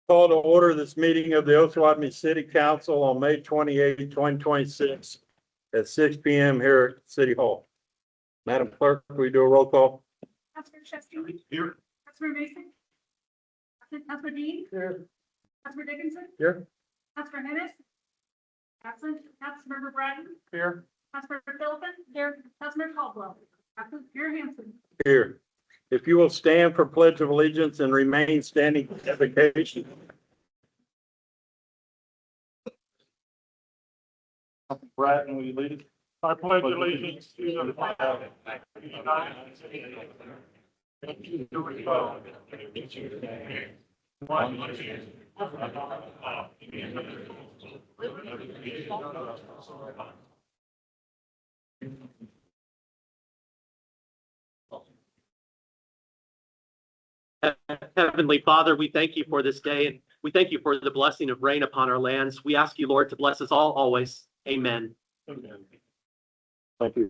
Call to order this meeting of the Osawatomie City Council on May 28, 2026 at 6 p.m. here at City Hall. Madam Clerk, will you do a roll call? Councilor Chesky. Here. Councilor Mason. Councilor Dean. Here. Councilor Dickinson. Here. Councilor Hennis. Absent. Councilmember Bratton. Here. Councilmember Philippin. Here. Councilmember Caldwell. Absent. Here Hanson. Here. If you will stand for Pledge of Allegiance and remain standing for invocation. Bratton, will you lead us? I pledge allegiance to the flag of the United States and to the republic for which it stands, one nation, under God, indivisible, with liberty and justice for all. Heavenly Father, we thank you for this day, and we thank you for the blessing of rain upon our lands. We ask you, Lord, to bless us all always. Amen. Amen. Thank you.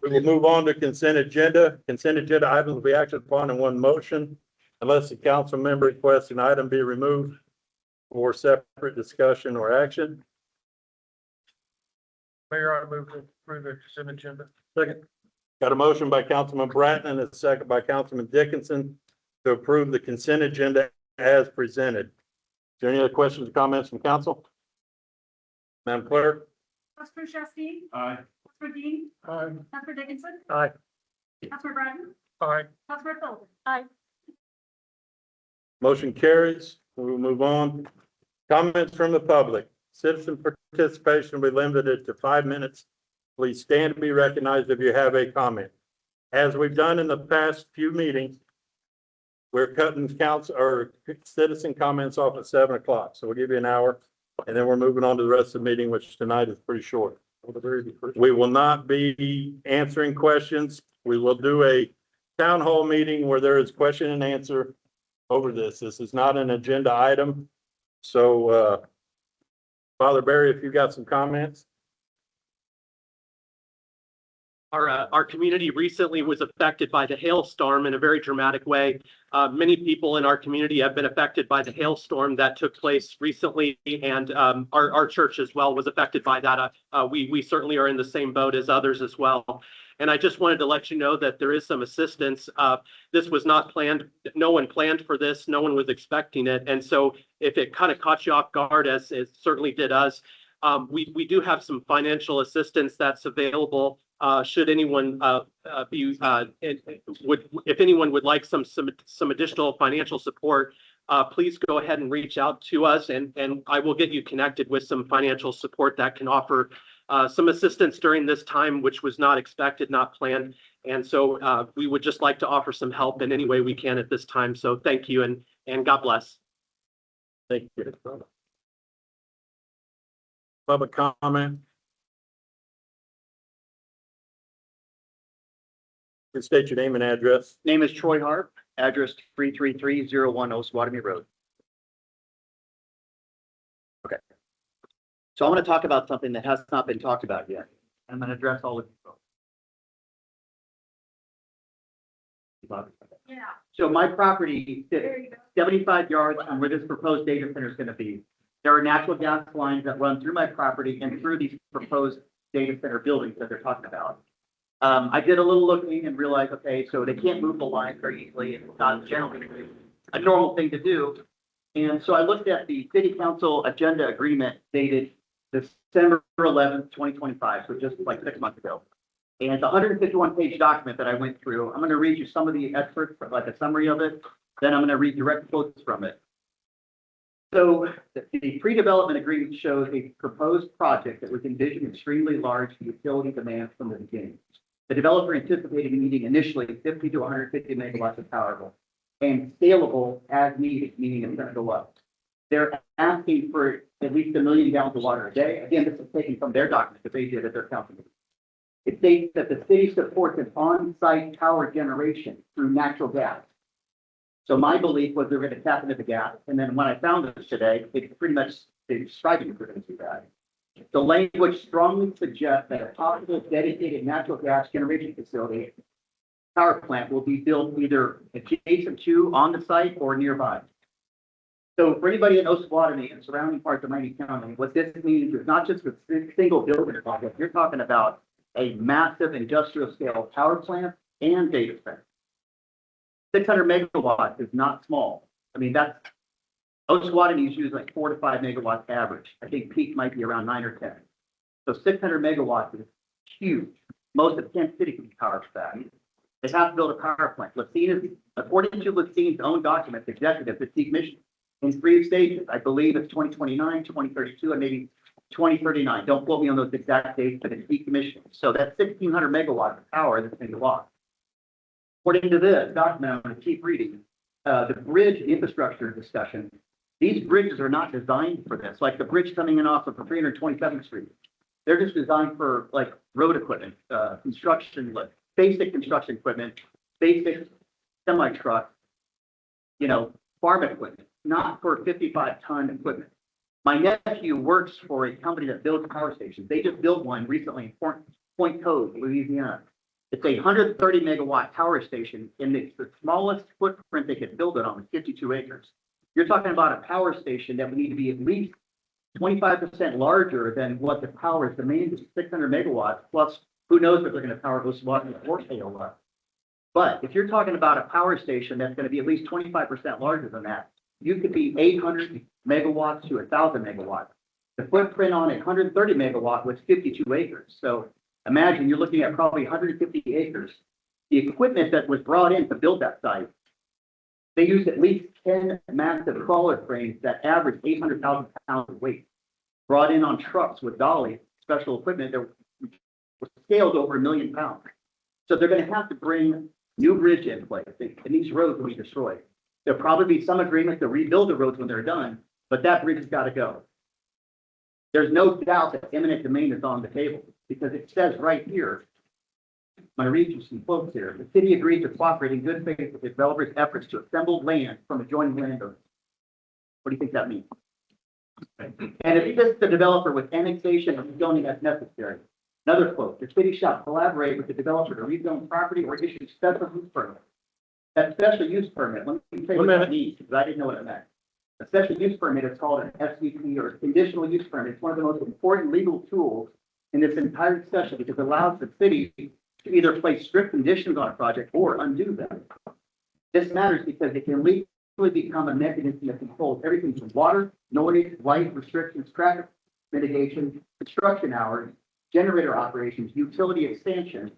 We will move on to consent agenda. Consent agenda items will be acted upon in one motion unless the council member requests an item be removed for separate discussion or action. Mayor, I move to approve the consent agenda. Second. Got a motion by Councilman Bratton and a second by Councilman Dickinson to approve the consent agenda as presented. Is there any other questions or comments from council? Madam Clerk? Councilor Chesky. Aye. Councilor Dean. Aye. Councilor Dickinson. Aye. Councilor Bratton. Aye. Councilor Philippin. Aye. Motion carries. We will move on. Comments from the public. Citizen participation will be limited to 5 minutes. Please stand to be recognized if you have a comment. As we've done in the past few meetings, we're cutting council or citizen comments off at 7 o'clock. So we'll give you an hour and then we're moving on to the rest of the meeting, which tonight is pretty short. We will not be answering questions. We will do a town hall meeting where there is question and answer over this. This is not an agenda item. So, Father Barry, if you got some comments. Our community recently was affected by the hailstorm in a very dramatic way. Many people in our community have been affected by the hailstorm that took place recently, and our church as well was affected by that. We certainly are in the same boat as others as well. And I just wanted to let you know that there is some assistance. This was not planned. No one planned for this. No one was expecting it. And so if it kind of caught you off guard, as it certainly did us, we do have some financial assistance that's available. Should anyone if anyone would like some additional financial support, please go ahead and reach out to us, and I will get you connected with some financial support that can offer some assistance during this time, which was not expected, not planned. And so we would just like to offer some help in any way we can at this time. So thank you, and God bless. Thank you. Public comment. You can state your name and address. Name is Troy Harp, address 33301 Osawatomie Road. Okay. So I'm going to talk about something that has not been talked about yet. I'm going to address all of you. Yeah. So my property sits 75 yards from where this proposed data center is going to be. There are natural gas lines that run through my property and through these proposed data center buildings that they're talking about. I did a little looking and realized, okay, so they can't move the line very easily. It's not generally a normal thing to do. And so I looked at the city council agenda agreement dated December 11th, 2025, so just like 6 months ago. And it's a 151-page document that I went through. I'm going to read you some of the excerpts, like a summary of it. Then I'm going to read direct quotes from it. So the pre-development agreement shows a proposed project that was envisioned extremely large utility demands from the beginning. The developer anticipated needing initially 50 to 150 megawatts of power and scalable as needed, meaning it's going to go up. They're asking for at least 1 million gallons of water a day. Again, this is taken from their document that they did at their council meeting. It states that the city supports an on-site power generation through natural gas. So my belief was they're going to tap into the gas. And then when I found this today, they described it, they're going to do that. The language strongly suggests that a possible dedicated natural gas generation facility power plant will be built either adjacent to, on the site, or nearby. So for anybody in Osawatomie and surrounding parts of Miami County, what this means is not just a single building project, you're talking about a massive industrial scale power plant and data center. 600 megawatts is not small. I mean, Osawatomie is usually like 4 to 5 megawatts average. I think peak might be around 9 or 10. So 600 megawatts is huge. Most of Kansas City can be powered for that. They have to build a power plant. According to Lacine's own documents, executive, it's decommissioned in 3 stages. I believe it's 2029, 2032, and maybe 2039. Don't quote me on those exact dates, but it's decommissioned. So that's 1,600 megawatts of power that's going to go off. According to this document, I'm going to keep reading, the bridge infrastructure discussion, these bridges are not designed for this, like the bridge coming in off of 327th Street. They're just designed for like road equipment, construction, basic construction equipment, basic semi-truck, farm equipment, not for 55-ton equipment. My nephew works for a company that builds power stations. They just built one recently in Point Cove, Louisiana. It's a 130 megawatt power station, and it's the smallest footprint they could build it on, 52 acres. You're talking about a power station that would need to be at least 25% larger than what the power is demanded, 600 megawatts, plus who knows if they're going to power Osawatomie or KOA. But if you're talking about a power station that's going to be at least 25% larger than that, you could be 800 megawatts to 1,000 megawatts. The footprint on a 130 megawatt was 52 acres. So imagine you're looking at probably 150 acres. The equipment that was brought in to build that site, they used at least 10 massive crawler cranes that average 800,000 pounds of weight, brought in on trucks with dollies, special equipment that was scaled over 1 million pounds. So they're going to have to bring new bridge in place, and these roads will be destroyed. There'll probably be some agreement to rebuild the roads when they're done, but that bridge has got to go. There's no doubt that eminent domain is on the table, because it says right here, I'm going to read you some quotes here. The city agreed to cooperate in good faith with the developers' efforts to assemble land from adjoining landowners. What do you think that means? And it assists the developer with annexation and zoning as necessary. Another quote, the city shall collaborate with the developer to rezone property or issue special use permit. That special use permit, let me tell you what that means, because I didn't know what it meant. A special use permit is called an SUP, or a conditional use permit. It's one of the most important legal tools in this entire discussion, because it allows the city to either place strict conditions on a project or undo them. This matters because it can legally become a mechanism that controls everything from water, noise, light restrictions, traffic mitigation, construction hours, generator operations, utility expansion,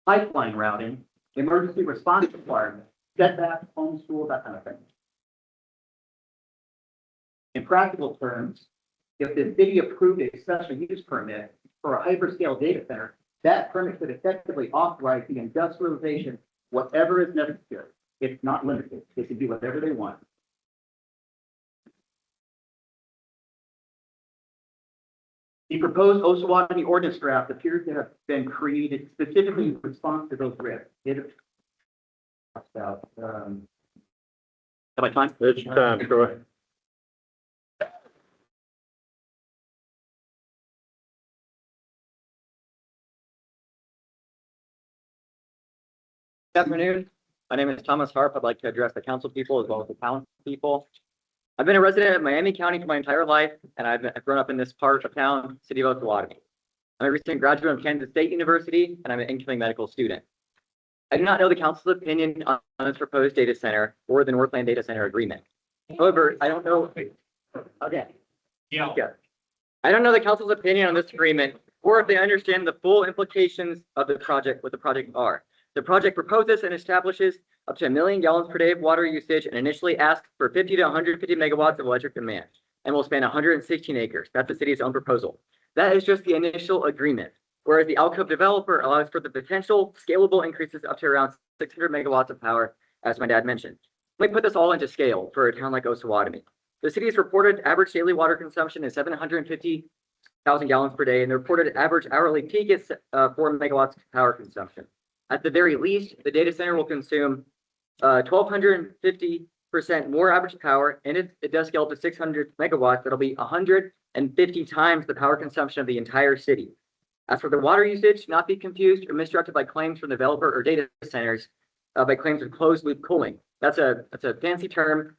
pipeline routing, emergency response requirements, setbacks, homeschool, that kind of thing. In practical terms, if the city approved a special use permit for a hyperscale data center, that permit could effectively authorize the industrialization, whatever is necessary. It's not limited. They can do whatever they want. The proposed Osawatomie ordinance draft appears to have been created specifically in response to those risks. Have I time? It's your time, Troy. Good afternoon. My name is Thomas Harp. I'd like to address the council people as well as the town people. I've been a resident of Miami County for my entire life, and I've grown up in this part of town, city of Osawatomie. I'm a recent graduate of Kansas State University, and I'm an incoming medical student. I do not know the council's opinion on this proposed data center or the Northland Data Center agreement. However, I don't know. Okay. Yeah. I don't know the council's opinion on this agreement, or if they understand the full implications of the project, what the project are. The project proposes and establishes up to 1 million gallons per day of water usage, and initially asks for 50 to 150 megawatts of electric demand, and will span 116 acres. That's the city's own proposal. That is just the initial agreement, whereas the Alcove developer allows for the potential scalable increases up to around 600 megawatts of power, as my dad mentioned. Let me put this all into scale for a town like Osawatomie. The city's reported average daily water consumption is 750,000 gallons per day, and the reported average hourly peak is 4 megawatts of power consumption. At the very least, the data center will consume 1,250% more average power, and it does scale up to 600 megawatts. That'll be 150 times the power consumption of the entire city. As for the water usage, not be confused or misdirected by claims from developer or data centers by claims of closed loop cooling. That's a fancy term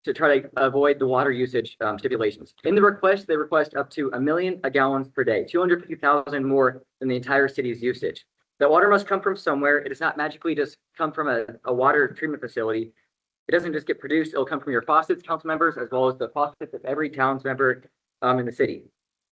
to try to avoid the water usage stipulations. In the request, they request up to 1 million gallons per day, 250,000 more than the entire city's usage. That water must come from somewhere. It does not magically just come from a water treatment facility. It doesn't just get produced. It'll come from your faucets, council members, as well as the faucets of every town's member in the city.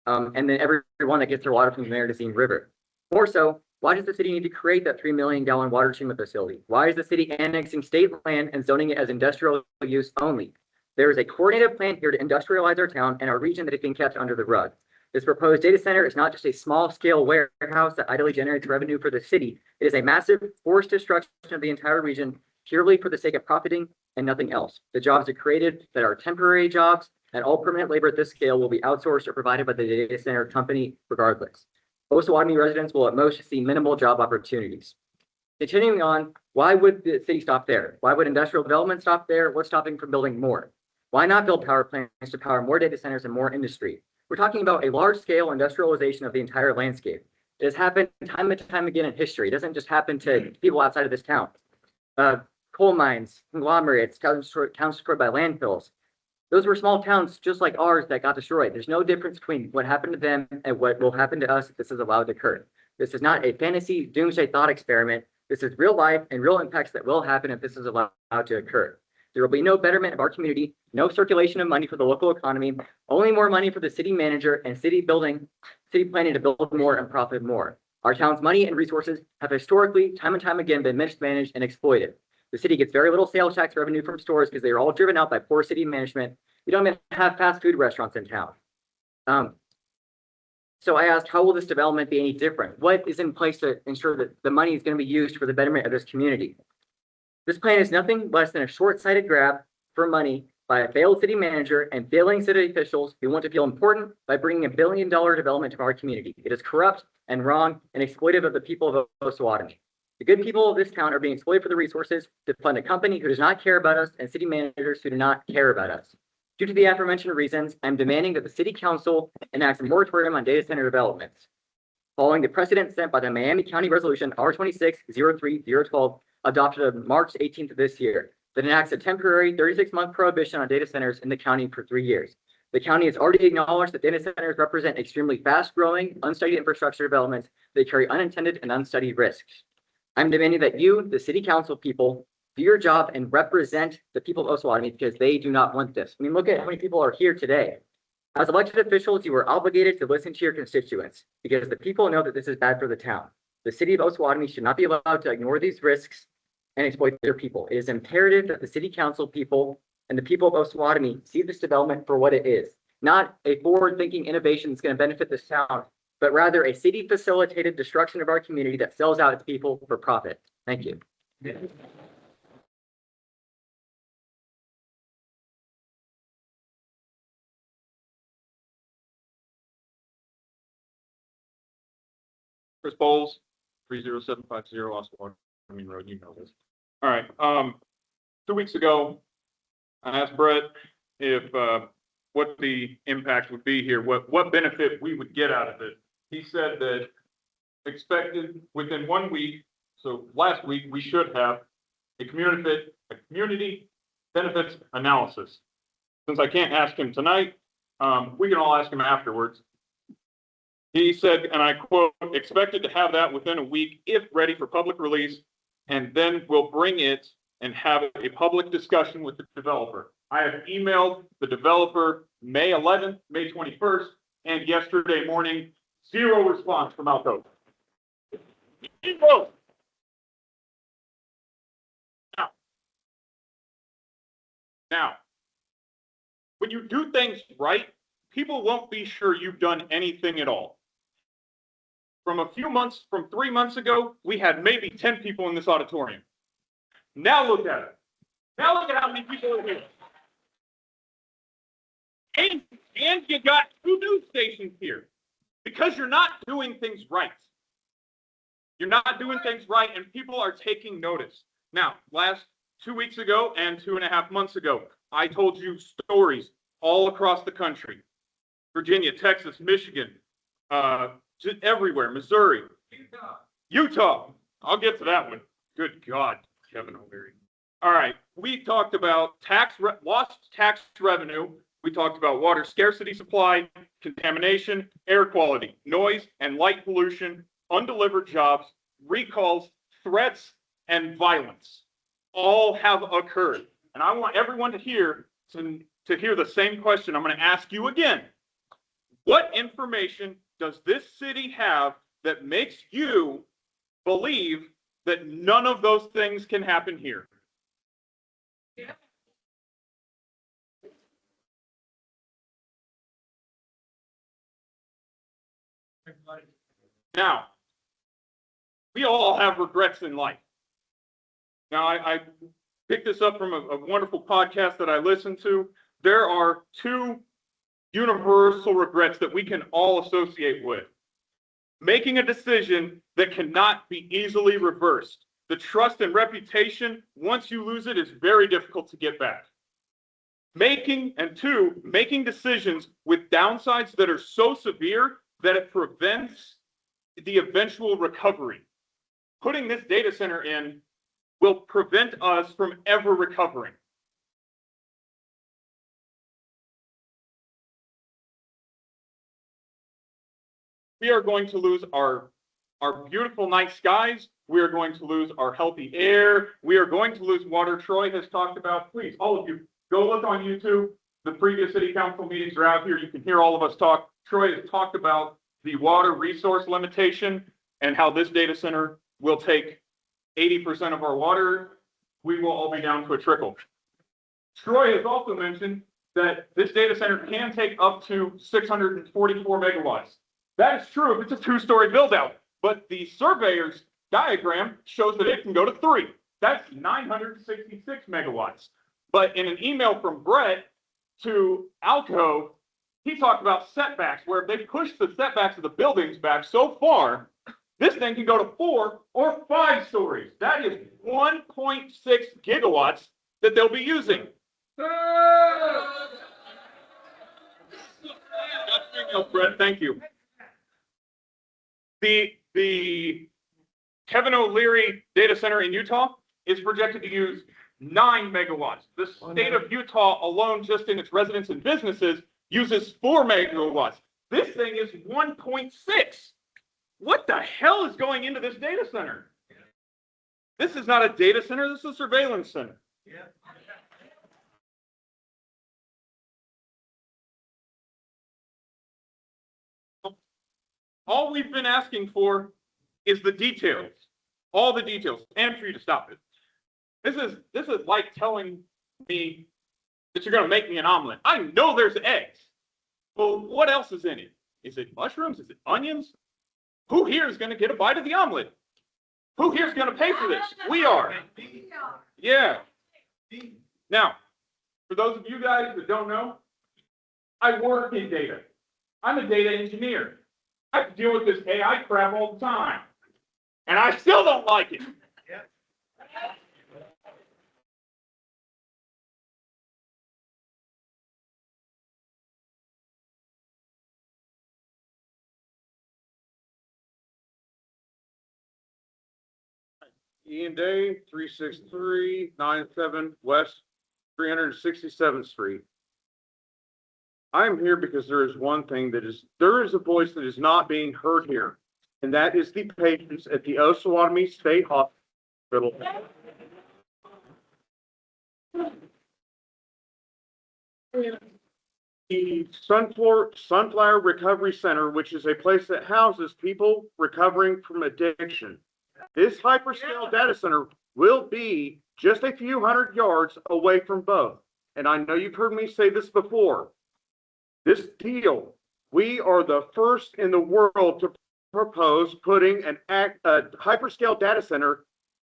And then everyone that gets their water from the Meredithine River. More so, why does the city need to create that 3 million gallon water treatment facility? Why is the city annexing state land and zoning it as industrial use only? There is a coordinated plan here to industrialize our town and our region that is being kept under the rug. This proposed data center is not just a small scale warehouse that idly generates revenue for the city. It is a massive forced destruction of the entire region purely for the sake of profiting and nothing else. The jobs are created that are temporary jobs, and all permanent labor at this scale will be outsourced or provided by the data center company regardless. Osawatomie residents will at most see minimal job opportunities. Continuing on, why would the city stop there? Why would industrial development stop there? What's stopping from building more? Why not build power plants to power more data centers and more industry? We're talking about a large-scale industrialization of the entire landscape. It has happened time and time again in history. It doesn't just happen to people outside of this town. Coal mines, conglomerates, towns destroyed by landfills. Those were small towns just like ours that got destroyed. There's no difference between what happened to them and what will happen to us if this is allowed to occur. This is not a fantasy doomsday thought experiment. This is real life and real impacts that will happen if this is allowed to occur. There will be no betterment of our community, no circulation of money for the local economy, only more money for the city manager and city planning to build more and profit more. Our town's money and resources have historically, time and time again, been mismanaged and exploited. The city gets very little sales tax revenue from stores because they are all driven out by poor city management. We don't even have fast food restaurants in town. So I asked, how will this development be any different? What is in place to ensure that the money is going to be used for the betterment of this community? This plan is nothing less than a short-sighted grab for money by a failed city manager and failing city officials who want to feel important by bringing $1 billion development to our community. It is corrupt and wrong and exploitive of the people of Osawatomie. The good people of this town are being exploited for the resources to fund a company who does not care about us and city managers who do not care about us. Due to the aforementioned reasons, I'm demanding that the city council enact a moratorium on data center developments. Following the precedent set by the Miami County Resolution R26-03012 adopted on March 18th of this year that enacts a temporary 36-month prohibition on data centers in the county for 3 years. The county has already acknowledged that data centers represent extremely fast-growing, unstudied infrastructure developments that carry unintended and unstudied risks. I'm demanding that you, the city council people, do your job and represent the people of Osawatomie because they do not want this. I mean, look at how many people are here today. As elected officials, you are obligated to listen to your constituents because the people know that this is bad for the town. The city of Osawatomie should not be allowed to ignore these risks and exploit their people. It is imperative that the city council people and the people of Osawatomie see this development for what it is, not a forward-thinking innovation that's going to benefit this town, but rather a city-facilitated destruction of our community that sells out its people for profit. Thank you. Chris Bowles, 30750 Osawatomie Road, you know this. All right, 2 weeks ago, I asked Brett if, what the impact would be here, what benefit we would get out of it. He said that expected within 1 week, so last week, we should have a community benefits analysis. Since I can't ask him tonight, we can all ask him afterwards. He said, and I quote, expected to have that within a week if ready for public release, and then we'll bring it and have a public discussion with the developer. I have emailed the developer May 11th, May 21st, and yesterday morning, 0 response from Alcoa. 0. Now, when you do things right, people won't be sure you've done anything at all. From 3 months ago, we had maybe 10 people in this auditorium. Now look at it. Now look at how many people are here. And you got 2 news stations here because you're not doing things right. You're not doing things right, and people are taking notice. Now, last 2 weeks ago and 2.5 months ago, I told you stories all across the country. Virginia, Texas, Michigan, just everywhere, Missouri. Utah. I'll get to that one. Good God, Kevin O'Leary. All right, we talked about lost tax revenue. We talked about water scarcity supply, contamination, air quality, noise and light pollution, undelivered jobs, recalls, threats, and violence. All have occurred. And I want everyone to hear the same question. I'm going to ask you again. What information does this city have that makes you believe that none of those things can happen here? Now, we all have regrets in life. Now, I picked this up from a wonderful podcast that I listened to. There are two universal regrets that we can all associate with. Making a decision that cannot be easily reversed. The trust and reputation, once you lose it, is very difficult to get back. Making decisions with downsides that are so severe that it prevents the eventual recovery. Putting this data center in will prevent us from ever recovering. We are going to lose our beautiful night skies. We are going to lose our healthy air. We are going to lose water. Troy has talked about, please, all of you, go look on YouTube. The previous city council meetings are out here. You can hear all of us talk. Troy has talked about the water resource limitation and how this data center will take 80% of our water. We will all be down to a trickle. Troy has also mentioned that this data center can take up to 644 megawatts. That is true if it's a two-story build-out, but the surveyor's diagram shows that it can go to 3. That's 966 megawatts. But in an email from Brett to Alco, he talked about setbacks, where if they push the setbacks of the buildings back so far, this thing can go to 4 or 5 stories. That is 1.6 gigawatts that they'll be using. Brett, thank you. The Kevin O'Leary data center in Utah is projected to use 9 megawatts. The state of Utah alone, just in its residents and businesses, uses 4 megawatts. This thing is 1.6. What the hell is going into this data center? This is not a data center, this is a surveillance center. Yeah. All we've been asking for is the details, all the details, and for you to stop it. This is like telling me that you're going to make me an omelet. I know there's eggs. Well, what else is in it? Is it mushrooms? Is it onions? Who here is going to get a bite of the omelet? Who here is going to pay for this? We are. Yeah. Now, for those of you guys that don't know, I work in data. I'm a data engineer. I have to deal with this AI crap all the time. And I still don't like it. Ian Day, 36397 West 367th Street. I'm here because there is a voice that is not being heard here, and that is the patients at the Osawatomie State Hospital. The Sunflower Recovery Center, which is a place that houses people recovering from addiction. This hyperscale data center will be just a few hundred yards away from both. And I know you've heard me say this before. This deal, we are the first in the world to propose putting a hyperscale data center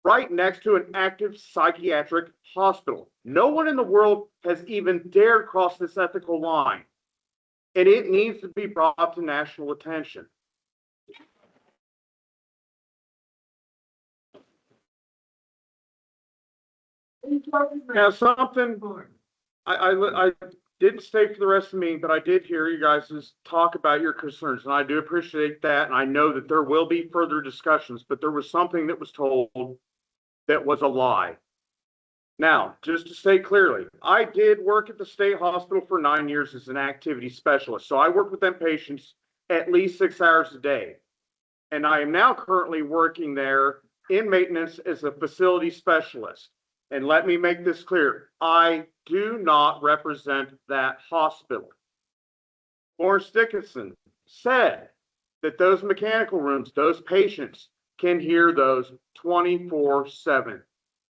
right next to an active psychiatric hospital. No one in the world has even dared cross this ethical line, and it needs to be brought to national attention. Now, something I didn't stay for the rest of the meeting, but I did hear you guys' talk about your concerns, and I do appreciate that. And I know that there will be further discussions, but there was something that was told that was a lie. Now, just to state clearly, I did work at the state hospital for 9 years as an activity specialist. So I worked with them patients at least 6 hours a day. And I am now currently working there in maintenance as a facility specialist. And let me make this clear, I do not represent that hospital. Lawrence Dickinson said that those mechanical rooms, those patients can hear those 24/7.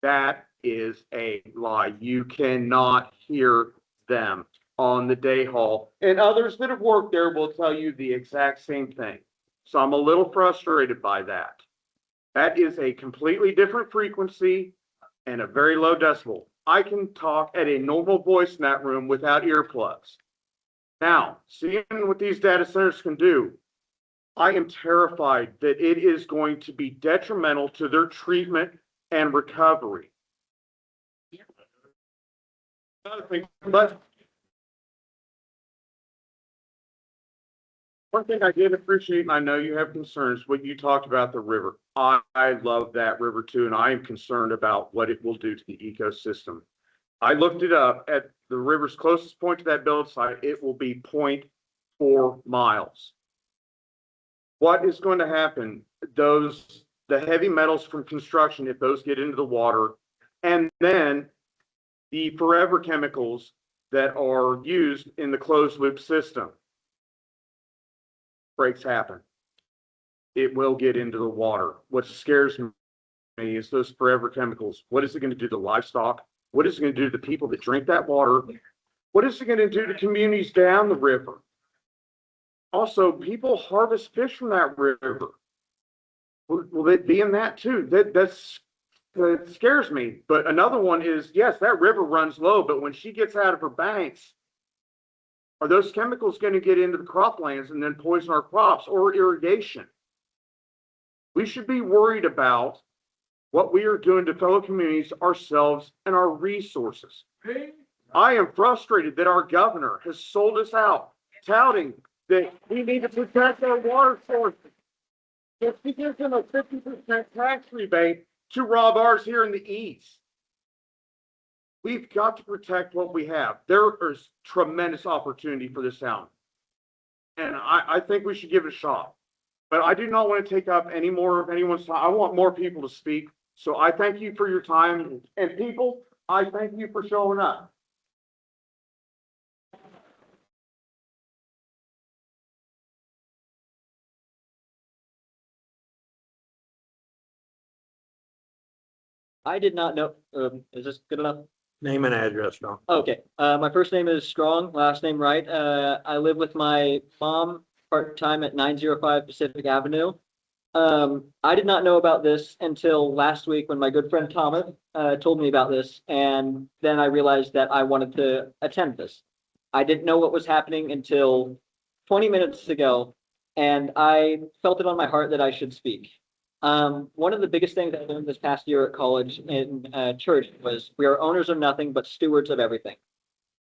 That is a lie. You cannot hear them on the day hall. And others that have worked there will tell you the exact same thing. So I'm a little frustrated by that. That is a completely different frequency and a very low decibel. I can talk at a normal voice in that room without earplugs. Now, seeing what these data centers can do, I am terrified that it is going to be detrimental to their treatment and recovery. Another thing, but one thing I did appreciate, and I know you have concerns, what you talked about the river. I love that river too, and I am concerned about what it will do to the ecosystem. I looked it up at the river's closest point to that build site. It will be 0.4 miles. What is going to happen? The heavy metals from construction, if those get into the water, and then the forever chemicals that are used in the closed loop system. Breaks happen. It will get into the water. What scares me is those forever chemicals. What is it going to do to livestock? What is it going to do to the people that drink that water? What is it going to do to communities down the river? Also, people harvest fish from that river. Will they be in that too? That scares me. But another one is, yes, that river runs low, but when she gets out of her banks, are those chemicals going to get into the croplands and then poison our crops or irrigation? We should be worried about what we are doing to fellow communities, ourselves, and our resources. I am frustrated that our governor has sold us out, touting that we need to protect our water sources. Just to give them a 50% tax rebate to rob ours here in the east. We've got to protect what we have. There is tremendous opportunity for this town. And I think we should give it a shot. But I do not want to take up any more of anyone's time. I want more people to speak. So I thank you for your time. And people, I thank you for showing up. I did not know, is this good enough? Name and address, Tom. Okay, my first name is Strong, last name Wright. I live with my mom part-time at 905 Pacific Avenue. I did not know about this until last week when my good friend Thomas told me about this, and then I realized that I wanted to attend this. I didn't know what was happening until 20 minutes ago, and I felt it on my heart that I should speak. One of the biggest things I learned this past year at college in church was we are owners of nothing but stewards of everything.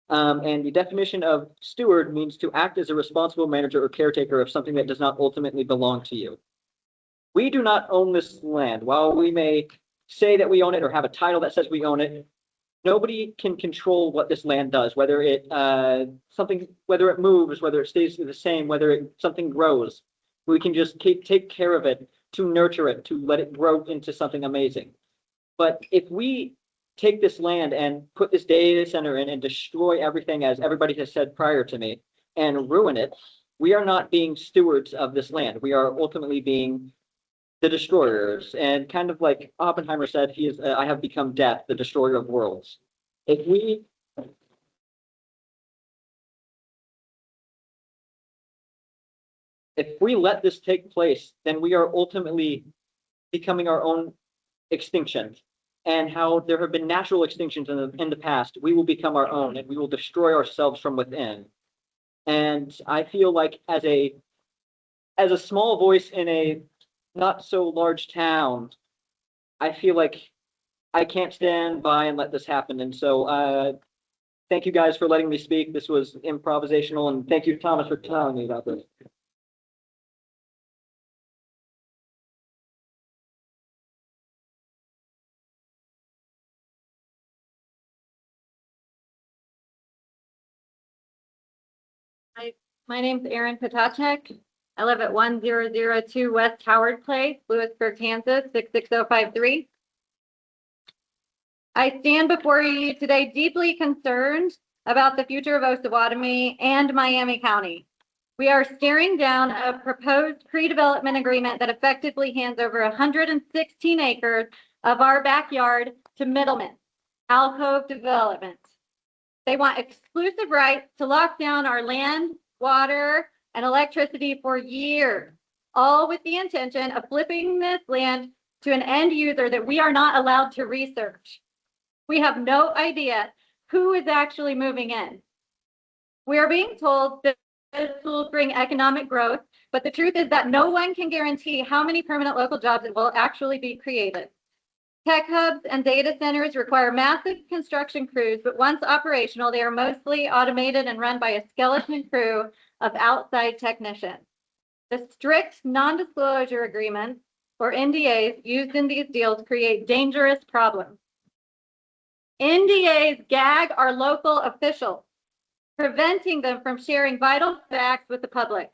And the definition of steward means to act as a responsible manager or caretaker of something that does not ultimately belong to you. We do not own this land. While we may say that we own it or have a title that says we own it, nobody can control what this land does, whether it whether it moves, whether it stays the same, whether something grows. We can just take care of it, to nurture it, to let it grow into something amazing. But if we take this land and put this data center in and destroy everything, as everybody has said prior to me, and ruin it, we are not being stewards of this land. We are ultimately being the destroyers. And kind of like Oppenheimer said, he is, I have become death, the destroyer of worlds. If we let this take place, then we are ultimately becoming our own extinction. And how there have been natural extinctions in the past, we will become our own and we will destroy ourselves from within. And I feel like as a small voice in a not so large town, I feel like I can't stand by and let this happen. And so thank you guys for letting me speak. This was improvisational, and thank you, Thomas, for telling me about this. My name's Erin Potacek. I live at 1002 West Howard Place, Lewisburg, Kansas, 66053. I stand before you today deeply concerned about the future of Osawatomie and Miami County. We are staring down a proposed pre-development agreement that effectively hands over 116 acres of our backyard to middlemen, alcove development. They want exclusive rights to lock down our land, water, and electricity for years, all with the intention of flipping this land to an end user that we are not allowed to research. We have no idea who is actually moving in. We are being told that this will bring economic growth, but the truth is that no one can guarantee how many permanent local jobs will actually be created. Tech hubs and data centers require massive construction crews, but once operational, they are mostly automated and run by a skeleton crew of outside technicians. The strict non-disclosure agreements, or NDAs, used in these deals create dangerous problems. NDAs gag our local officials, preventing them from sharing vital facts with the public.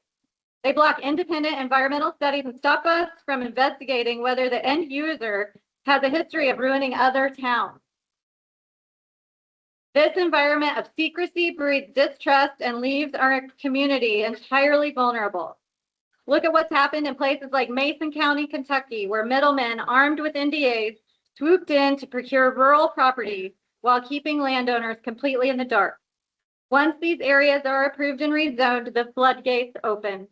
They block independent environmental studies and stop us from investigating whether the end user has a history of ruining other towns. This environment of secrecy breeds distrust and leaves our community entirely vulnerable. Look at what's happened in places like Mason County, Kentucky, where middlemen armed with NDAs swooped in to procure rural property while keeping landowners completely in the dark. Once these areas are approved and rezoned, the floodgates open.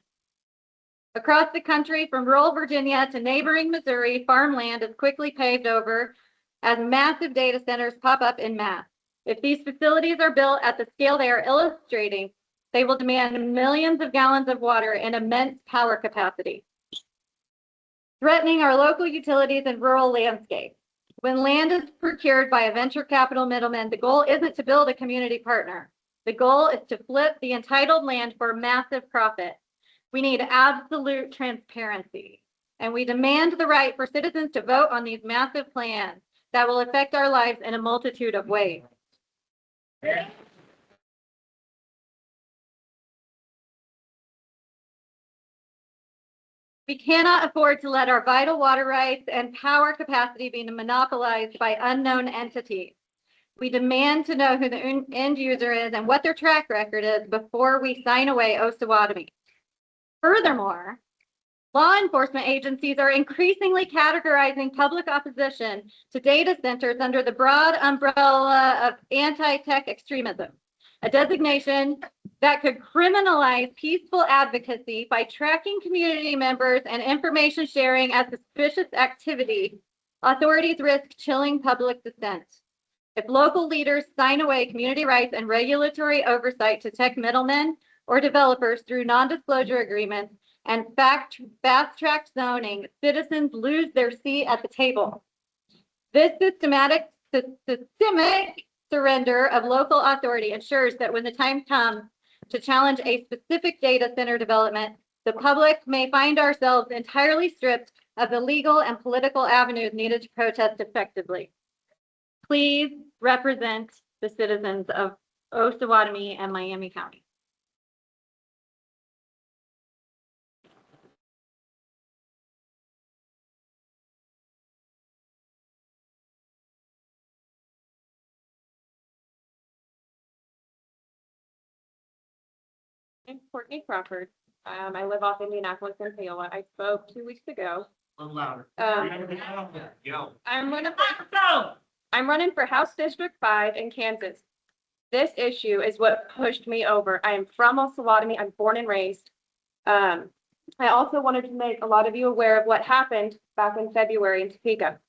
Across the country, from rural Virginia to neighboring Missouri, farmland is quickly paved over as massive data centers pop up en masse. If these facilities are built at the scale they are illustrating, they will demand millions of gallons of water and immense power capacity, threatening our local utilities and rural landscape. When land is procured by a venture capital middleman, the goal isn't to build a community partner. The goal is to flip the entitled land for massive profit. We need absolute transparency, and we demand the right for citizens to vote on these massive plans that will affect our lives in a multitude of ways. We cannot afford to let our vital water rights and power capacity be monopolized by unknown entities. We demand to know who the end user is and what their track record is before we sign away Osawatomie. Furthermore, law enforcement agencies are increasingly categorizing public opposition to data centers under the broad umbrella of anti-tech extremism, a designation that could criminalize peaceful advocacy by tracking community members and information sharing as suspicious activity. Authorities risk chilling public dissent. If local leaders sign away community rights and regulatory oversight to tech middlemen or developers through non-disclosure agreements and fast-track zoning, citizens lose their seat at the table. This systemic surrender of local authority ensures that when the time comes to challenge a specific data center development, the public may find ourselves entirely stripped of the legal and political avenues needed to protest effectively. Please represent the citizens of Osawatomie and Miami County. I'm Courtney Crawford. I live off Indianapolis and Paola. I spoke 2 weeks ago. A little louder. I'm running for House District 5 in Kansas. This issue is what pushed me over. I am from Osawatomie. I'm born and raised. I also wanted to make a lot of you aware of what happened back in February in Topeka.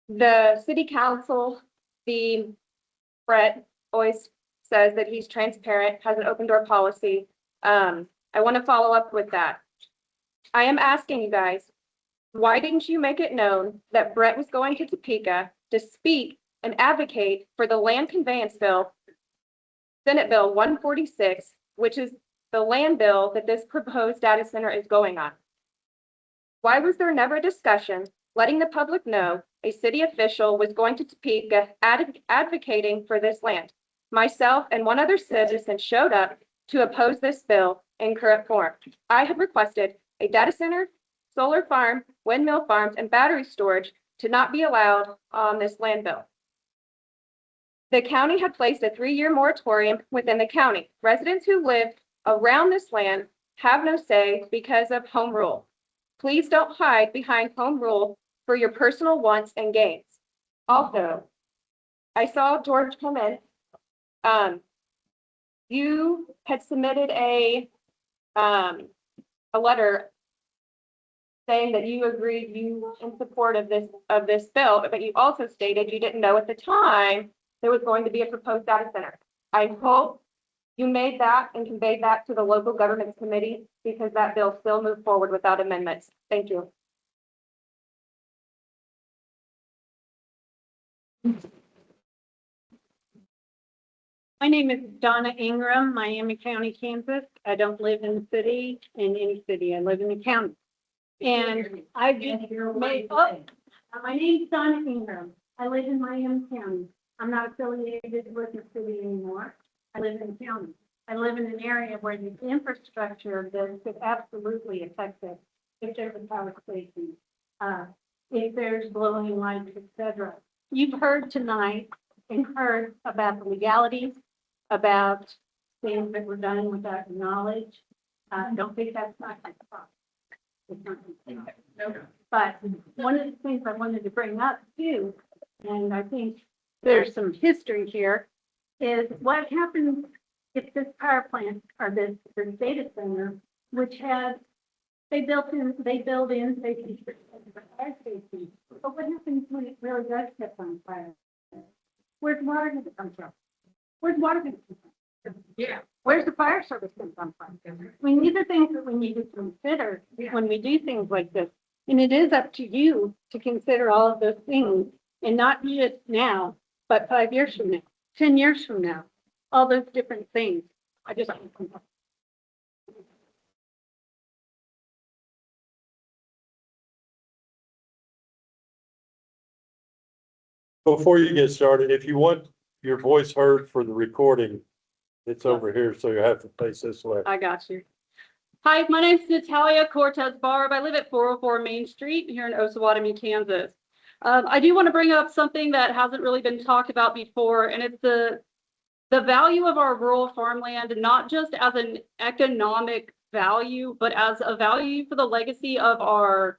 The city council, Brett always says that he's transparent, has an open door policy. I want to follow up with that. I am asking you guys, Why didn't you make it known that Brett was going to Topeka to speak and advocate for the land conveyance bill, Senate Bill 146, which is the land bill that this proposed data center is going on? Why was there never a discussion letting the public know a city official was going to Topeka advocating for this land? Myself and one other citizen showed up to oppose this bill in current form. I had requested a data center, solar farm, windmill farms, and battery storage to not be allowed on this land bill. The county had placed a 3-year moratorium within the county. Residents who live around this land have no say because of home rule. Please don't hide behind home rule for your personal wants and gains. Also, I saw George come in. You had submitted a letter saying that you agreed you in support of this bill, but you also stated you didn't know at the time there was going to be a proposed data center. I hope you made that and conveyed that to the local government committee, because that bill still moved forward without amendments. Thank you. My name is Donna Ingram, Miami County, Kansas. I don't live in the city, in any city. I live in the county. And I just made, my name is Donna Ingram. I live in Miami County. I'm not affiliated with the city anymore. I live in the county. I live in an area where the infrastructure of this could absolutely affect it if there's a power station, if there's glowing lights, etc. You've heard tonight and heard about the legalities, about things that were done without knowledge. Don't think that's not my problem. It's not my problem. But one of the things I wanted to bring up too, and I think there's some history here, is what happens if this power plant or this data center, which has, they build in safety for fire safety. But what happens when it really does catch on fire? Where's water going to come from? Where's water going to come from? Yeah. Where's the fire service going to come from? I mean, these are things that we need to consider when we do things like this. And it is up to you to consider all of those things, and not just now, but 5 years from now, 10 years from now, all those different things. I just. Before you get started, if you want your voice heard for the recording, it's over here, so you have to face this way. I got you. Hi, my name is Natalia Cortez Barb. I live at 404 Main Street here in Osawatomie, Kansas. I do want to bring up something that hasn't really been talked about before, and it's the value of our rural farmland, not just as an economic value, but as a value for the legacy of our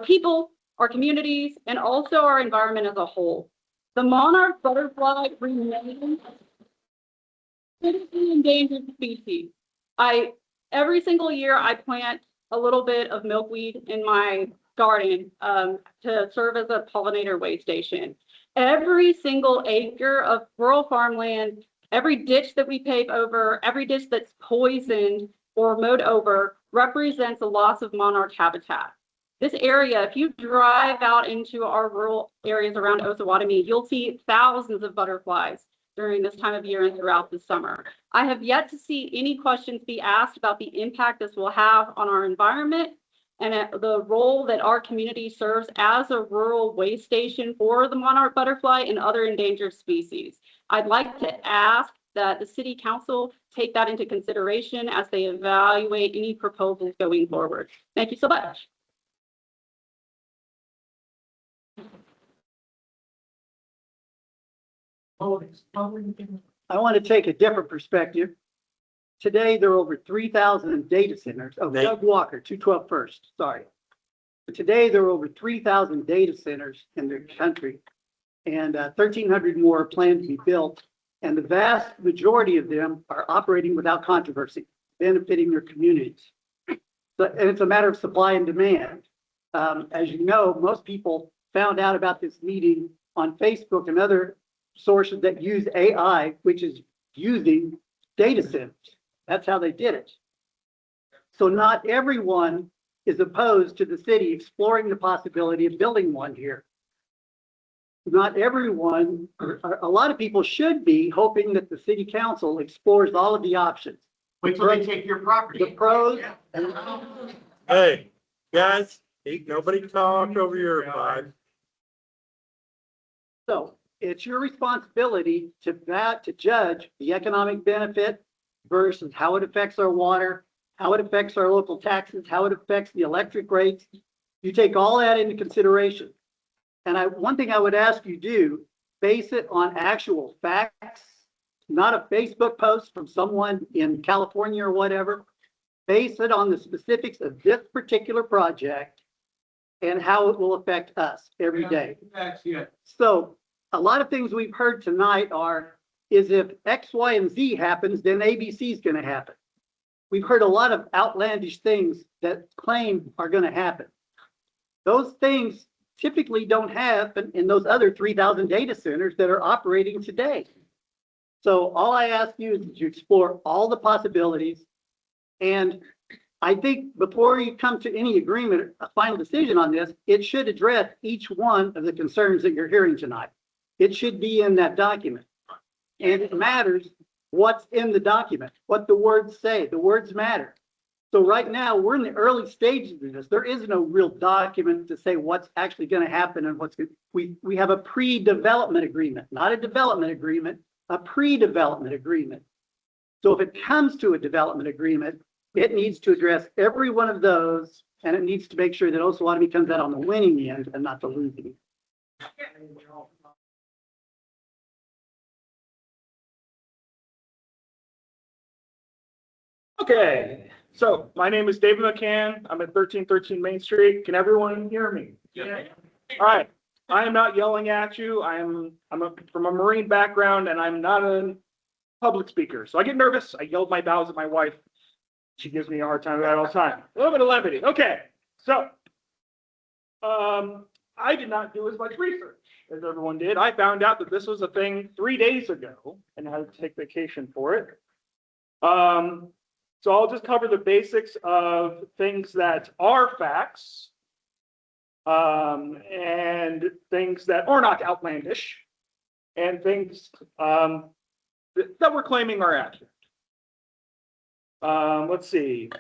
people, our communities, and also our environment as a whole. The monarch butterfly remains a critically endangered species. Every single year I plant a little bit of milkweed in my garden to serve as a pollinator way station. Every single acre of rural farmland, every ditch that we pave over, every ditch that's poisoned or mowed over represents a loss of monarch habitat. This area, if you drive out into our rural areas around Osawatomie, you'll see thousands of butterflies during this time of year and throughout the summer. I have yet to see any questions be asked about the impact this will have on our environment and the role that our community serves as a rural way station for the monarch butterfly and other endangered species. I'd like to ask that the city council take that into consideration as they evaluate any proposals going forward. Thank you so much. I want to take a different perspective. Today, there are over 3,000 data centers. Oh, Doug Walker, 212 First, sorry. But today, there are over 3,000 data centers in the country, and 1,300 more are planned to be built. And the vast majority of them are operating without controversy, benefiting their communities. So, and it's a matter of supply and demand. As you know, most people found out about this meeting on Facebook and other sources that use AI, which is using data centers. That's how they did it. So not everyone is opposed to the city exploring the possibility of building one here. Not everyone, a lot of people should be hoping that the city council explores all of the options. Wait till they take your property. The pros and Hey, guys, nobody talk over your vibe. so it's your responsibility to judge the economic benefit versus how it affects our water, how it affects our local taxes, how it affects the electric rates. You take all that into consideration. And one thing I would ask you do, base it on actual facts, not a Facebook post from someone in California or whatever. Base it on the specifics of this particular project and how it will affect us every day. So a lot of things we've heard tonight is if X, Y, and Z happens, then ABC is going to happen. We've heard a lot of outlandish things that claim are going to happen. Those things typically don't happen in those other 3,000 data centers that are operating today. So all I ask you is to explore all the possibilities. And I think before you come to any agreement, a final decision on this, it should address each one of the concerns that you're hearing tonight. It should be in that document. And it matters what's in the document, what the words say. The words matter. So right now, we're in the early stages of this. There is no real document to say what's actually going to happen and what's good. We have a pre-development agreement, not a development agreement, a pre-development agreement. So if it comes to a development agreement, it needs to address every one of those, and it needs to make sure that Osawatomie comes out on the winning end and not the losing. Okay, so my name is David McCann. I'm at 1313 Main Street. Can everyone hear me? Yeah. All right. I am not yelling at you. I'm from a Marine background, and I'm not a public speaker. So I get nervous. I yell my vows at my wife. She gives me a hard time about it all the time. A little bit of levity. Okay, so I did not do as much research as everyone did. I found out that this was a thing 3 days ago and had to take vacation for it. So I'll just cover the basics of things that are facts and things that are not outlandish and things that we're claiming are accurate. Let's see.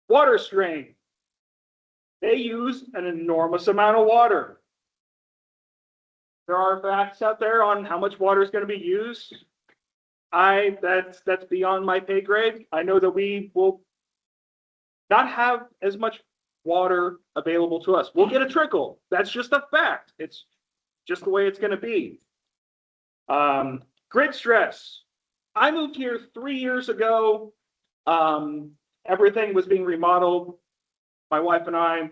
Water strain. They use an enormous amount of water. There are facts out there on how much water is going to be used. That's beyond my pay grade. I know that we will not have as much water available to us. We'll get a trickle. That's just a fact. It's just the way it's going to be. Grid stress. I moved here 3 years ago. Everything was being remodeled. My wife and I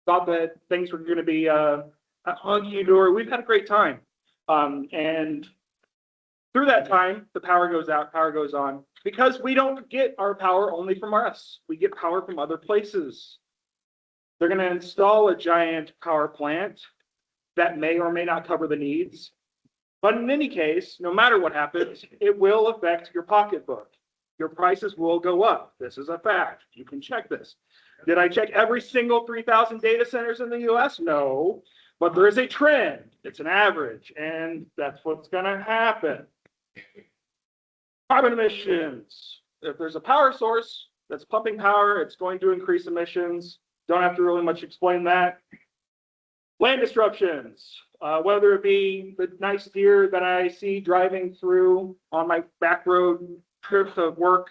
thought that things were going to be hunky-dory. We've had a great time. And through that time, the power goes out, power goes on, because we don't get our power only from us. We get power from other places. They're going to install a giant power plant that may or may not cover the needs. But in any case, no matter what happens, it will affect your pocketbook. Your prices will go up. This is a fact. You can check this. Did I check every single 3,000 data centers in the US? No, but there is a trend. It's an average, and that's what's going to happen. Carbon emissions. If there's a power source that's pumping power, it's going to increase emissions. Don't have to really much explain that. Land disruptions. Whether it be the nice deer that I see driving through on my back road trip to work,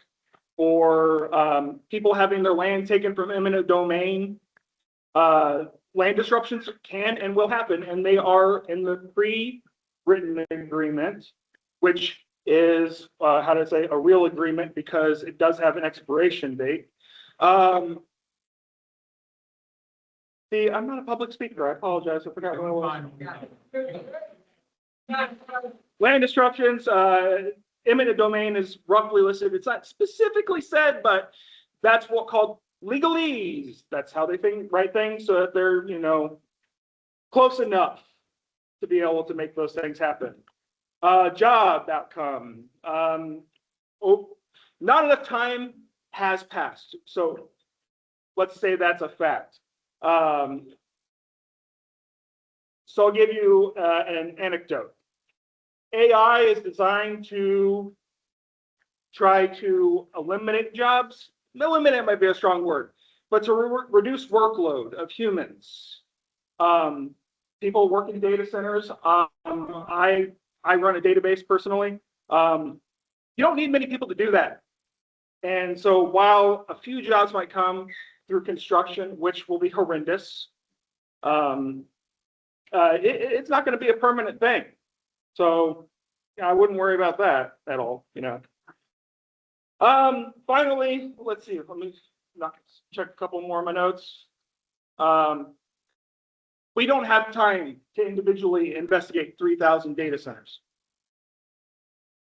or people having their land taken from eminent domain. Land disruptions can and will happen, and they are in the pre-written agreement, which is, how to say, a real agreement because it does have an expiration date. See, I'm not a public speaker. I apologize. I forgot what I was. Land disruptions, eminent domain is roughly listed. It's not specifically said, but that's what called legalese. That's how they write things so that they're, close enough to be able to make those things happen. Job outcome. Not enough time has passed. So let's say that's a fact. So I'll give you an anecdote. AI is designed to try to eliminate jobs. Eliminate might be a strong word, but to reduce workload of humans. People work in data centers. I run a database personally. You don't need many people to do that. And so while a few jobs might come through construction, which will be horrendous, it's not going to be a permanent thing. So I wouldn't worry about that at all, you know. Finally, let's see. Let me check a couple more of my notes. We don't have time to individually investigate 3,000 data centers.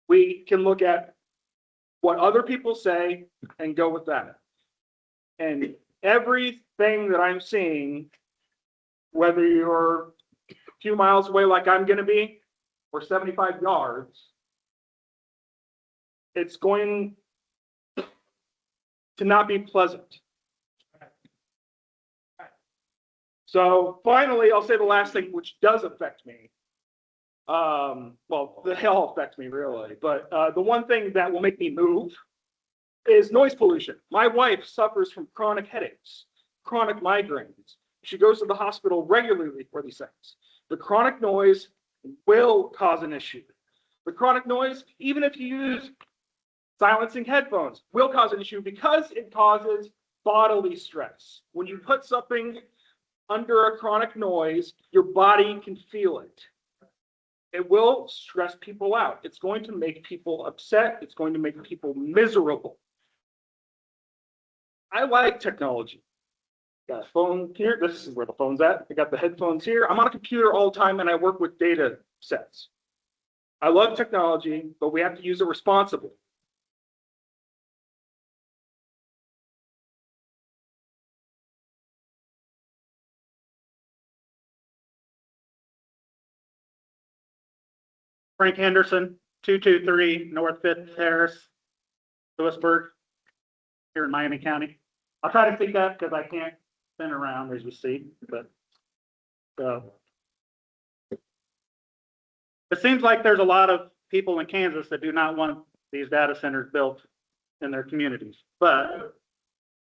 We can look at what other people say and go with that. And everything that I'm seeing, whether you're a few miles away like I'm going to be, or 75 yards, it's going to not be pleasant. So finally, I'll say the last thing, which does affect me. Well, they all affect me really, but the one thing that will make me move is noise pollution. My wife suffers from chronic headaches, chronic migraines. She goes to the hospital regularly for these things. The chronic noise will cause an issue. The chronic noise, even if you use silencing headphones, will cause an issue because it causes bodily stress. When you put something under a chronic noise, your body can feel it. It will stress people out. It's going to make people upset. It's going to make people miserable. I like technology. Got a phone here. This is where the phone's at. I got the headphones here. I'm on a computer all the time and I work with data sets. I love technology, but we have to use it responsibly. Frank Henderson, 223 North Fifth Terrace, Lewisburg, here in Miami County. I'll try to speak up because I can't spin around as you see, but it seems like there's a lot of people in Kansas that do not want these data centers built in their communities. But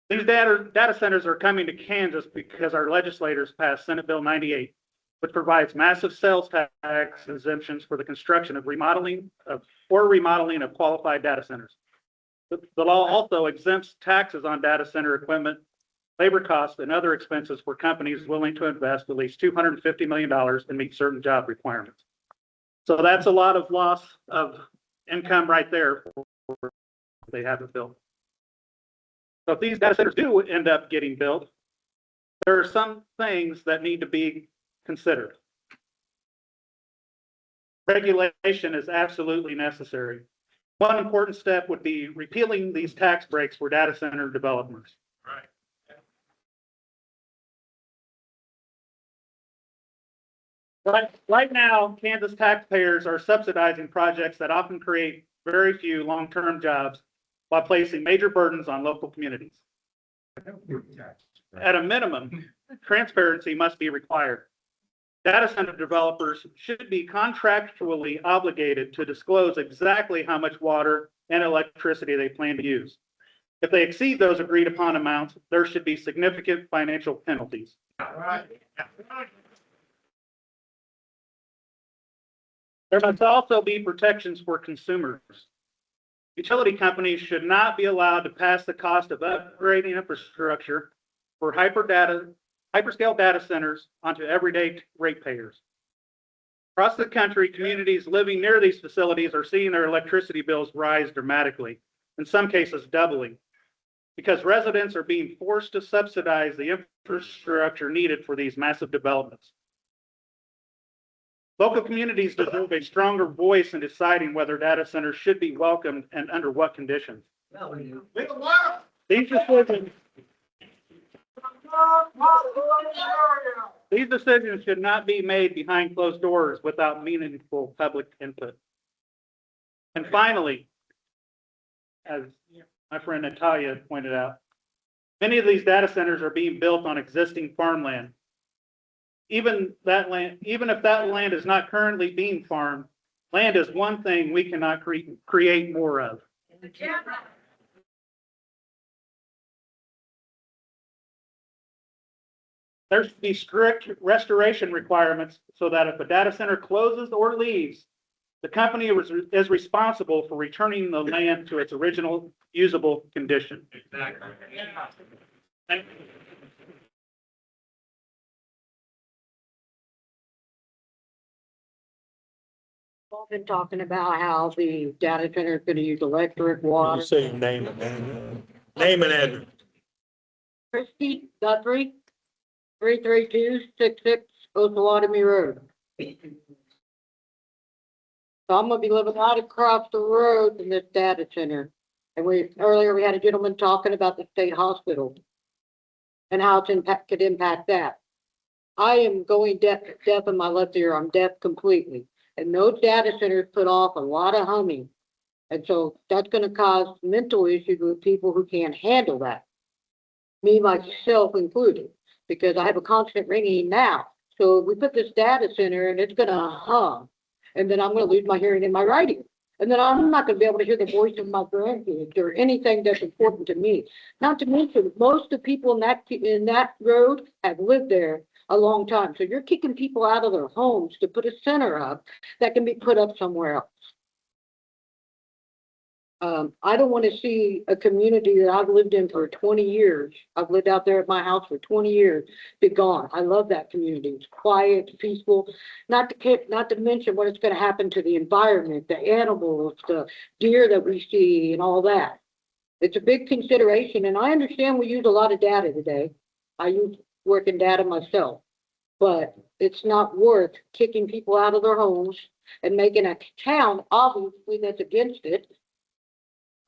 these data centers are coming to Kansas because our legislators passed Senate Bill 98, which provides massive sales tax exemptions for the construction of remodeling of qualified data centers. The law also exempts taxes on data center equipment, labor costs, and other expenses for companies willing to invest at least $250 million and meet certain job requirements. So that's a lot of loss of income right there if they haven't built. So if these data centers do end up getting built, there are some things that need to be considered. Regulation is absolutely necessary. One important step would be repealing these tax breaks for data center developers. Right now, Kansas taxpayers are subsidizing projects that often create very few long-term jobs while placing major burdens on local communities. At a minimum, transparency must be required. Data center developers should be contractually obligated to disclose exactly how much water and electricity they plan to use. If they exceed those agreed upon amounts, there should be significant financial penalties. There must also be protections for consumers. Utility companies should not be allowed to pass the cost of upgrading infrastructure for hyperscale data centers onto everyday ratepayers. Across the country, communities living near these facilities are seeing their electricity bills rise dramatically, in some cases doubling, because residents are being forced to subsidize the infrastructure needed for these massive developments. Local communities deserve a stronger voice in deciding whether data centers should be welcomed and under what conditions. These decisions should not be made behind closed doors without meaningful public input. And finally, as my friend Natalia pointed out, Many of these data centers are being built on existing farmland. Even if that land is not currently being farmed, land is one thing we cannot create more of. There should be strict restoration requirements so that if a data center closes or leaves, the company is responsible for returning the land to its original usable condition. Exactly. Thank you. We've been talking about how the data center is gonna use electric, You water. say your name and address. Christie Guthrie, 33266 Osawatomie Road. So I'm gonna be living right across the road from this data center. And earlier we had a gentleman talking about the state hospital and how could impact that. I am going deaf in my left ear. I'm deaf completely. And those data centers put off a lot of humming. And so that's gonna cause mental issues with people who can't handle that. Me, myself included, because I have a constant ringing now. So we put this data center and it's gonna hum. And then I'm gonna lose my hearing in my right ear. And then I'm not gonna be able to hear the voice of my grandkids or anything that's important to me. Not to mention, most of the people in that road have lived there a long time. So you're kicking people out of their homes to put a center up that can be put up somewhere else. I don't want to see a community that I've lived in for 20 years. I've lived out there at my house for 20 years, be gone. I love that community. It's quiet, it's peaceful. Not to mention what it's going to happen to the environment, the animals, the deer that we see and all that. It's a big consideration, and I understand we use a lot of data today. I use working data myself, but it's not worth kicking people out of their homes and making a town, obviously, that's against it,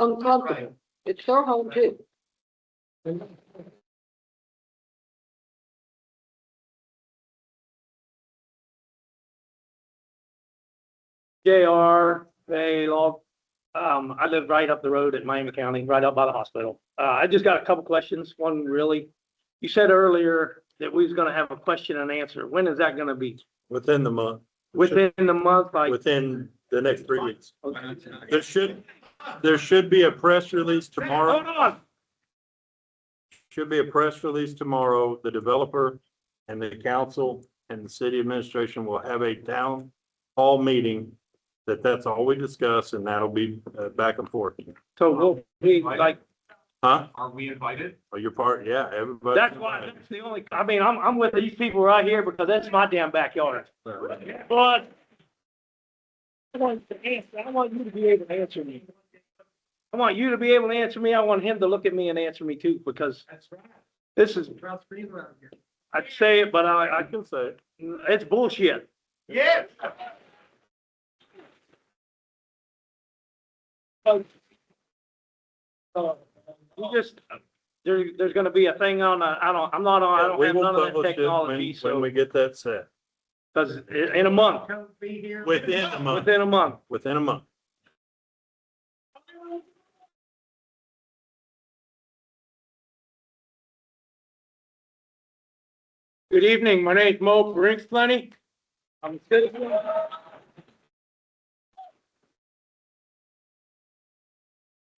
uncomfortable. Right. It's their home too. JR, I live right up the road in Miami County, right up by the hospital. I just got a couple questions. One really, you said earlier that we was gonna have a question and answer. When is that gonna be? Within the month. Within the month, like? Within the next 3 weeks. Okay. There should be a press release tomorrow. Hold on. Should be a press release tomorrow. The developer and the council and the city administration will have a town hall meeting. That's all we discuss, and that'll be back and forth. So we'll be like, Huh? Are we invited? Oh, you're part, yeah, everybody. that's why, that's the only, I mean, I'm with these people right here because that's my damn backyard. But I want you to be able to answer me. I want you to be able to answer me. I want him to look at me and answer me too, because this is, I'd say it, but I can say it. it's bullshit. Yes. We just, there's gonna be a thing on, I don't have none of that technology, When so, we get that set. because in a month, Within a month. within a month. Within a month. Good evening, my name's Mo Brinksplenny. I'm a citizen.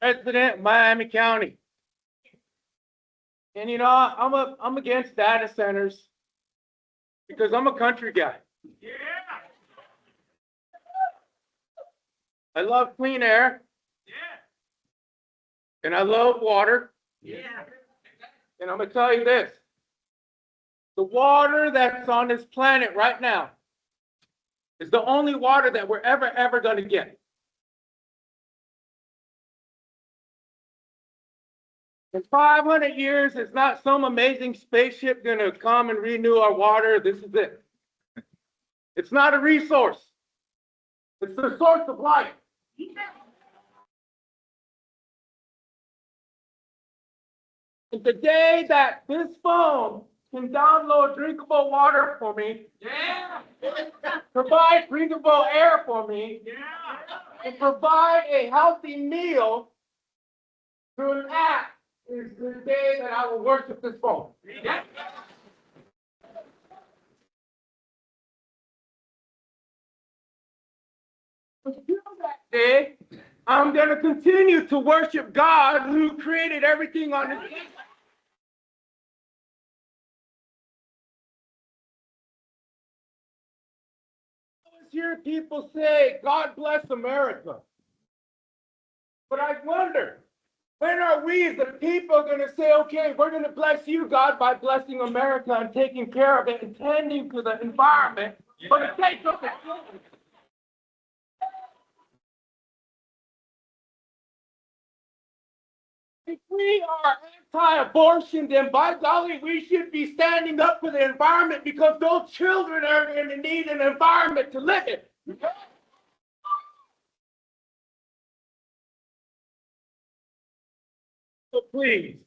Resident of Miami County. And you know, I'm against data centers because I'm a country guy. Yeah. I love clean air Yeah. and I love water. Yeah. And I'm gonna tell you this. The water that's on this planet right now is the only water that we're ever gonna get. In 500 years, it's not some amazing spaceship gonna come and renew our water. This is it. It's not a resource. It's the source of life. And the day that this phone can download drinkable water for me, provide drinkable air for me, and provide a healthy meal through an app is the day that I will worship this phone. Until that day, I'm going to continue to worship God who created everything on this. I always hear people say, God bless America. But I wonder, when are we as the people going to say, okay, we're going to bless you, God, by blessing America and taking care of it and tending to the environment for the sake of the children? If we are anti-abortion, then by golly, we should be standing up for the environment because those children are going to need an environment to live in. So please,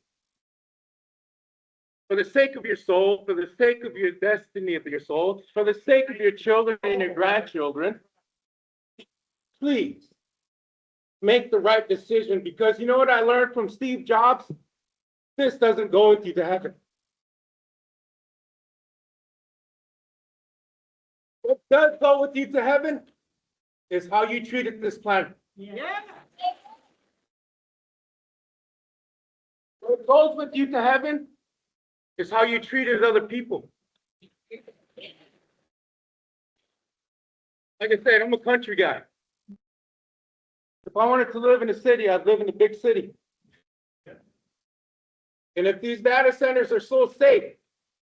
for the sake of your soul, for the sake of your destiny of your soul, for the sake of your children and your grandchildren, please make the right decision, because you know what I learned from Steve Jobs? This doesn't go with you to heaven. What does go with you to heaven is how you treated this planet. Yeah. What goes with you to heaven is how you treated other people. Like I said, I'm a country guy. If I wanted to live in a city, I'd live in a big city. And if these data centers are so safe,